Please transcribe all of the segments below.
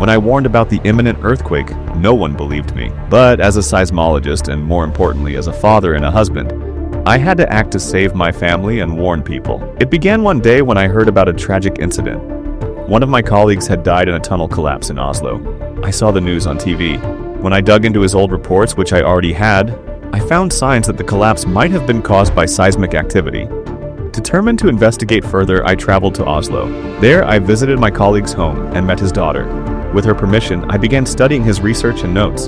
When I warned about the imminent earthquake, no one believed me. But as a seismologist, and more importantly as a father and a husband, I had to act to save my family and warn people. It began one day when I heard about a tragic incident. One of my colleagues had died in a tunnel collapse in Oslo. I saw the news on TV. When I dug into his old reports, which I already had, I found signs that the collapse might have been caused by seismic activity. Determined to investigate further, I traveled to Oslo. There, I visited my colleague's home and met his daughter. With her permission, I began studying his research and notes.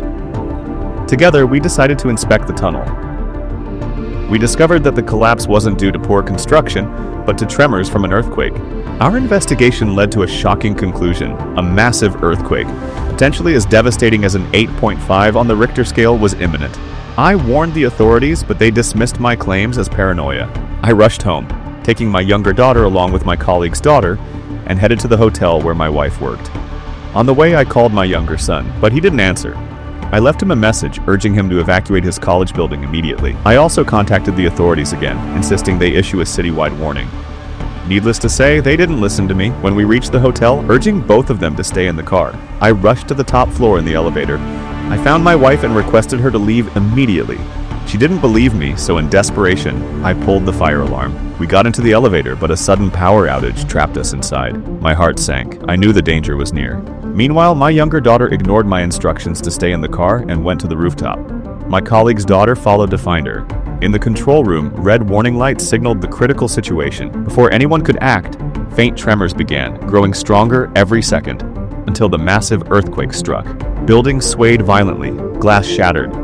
Together, we decided to inspect the tunnel. We discovered that the collapse wasn't due to poor construction, but to tremors from an earthquake. Our investigation led to a shocking conclusion: a massive earthquake, potentially as devastating as an 8.5 on the Richter scale, was imminent. I warned the authorities, but they dismissed my claims as paranoia. I rushed home, taking my younger daughter along with my colleague's daughter, and headed to the hotel where my wife worked. On the way, I called my younger son, but he didn't answer. I left him a message urging him to evacuate his college building immediately. I also contacted the authorities again, insisting they issue a citywide warning. Needless to say, they didn't listen to me. When we reached the hotel, urging both of them to stay in the car, I rushed to the top floor in the elevator. I found my wife and requested her to leave immediately. She didn't believe me, so in desperation, I pulled the fire alarm. We got into the elevator, but a sudden power outage trapped us inside. My heart sank. I knew the danger was near. Meanwhile, my younger daughter ignored my instructions to stay in the car and went to the rooftop. My colleague's daughter followed to find her. In the control room, red warning lights signaled the critical situation. Before anyone could act, faint tremors began, growing stronger every second, until the massive earthquake struck. Buildings swayed violently, glass shattered,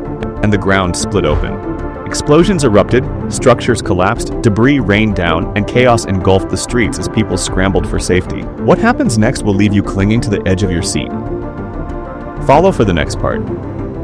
and the ground split open. Explosions erupted, structures collapsed, debris rained down, and chaos engulfed the streets as people scrambled for safety. What happens next will leave you clinging to the edge of your seat. Follow for the next part.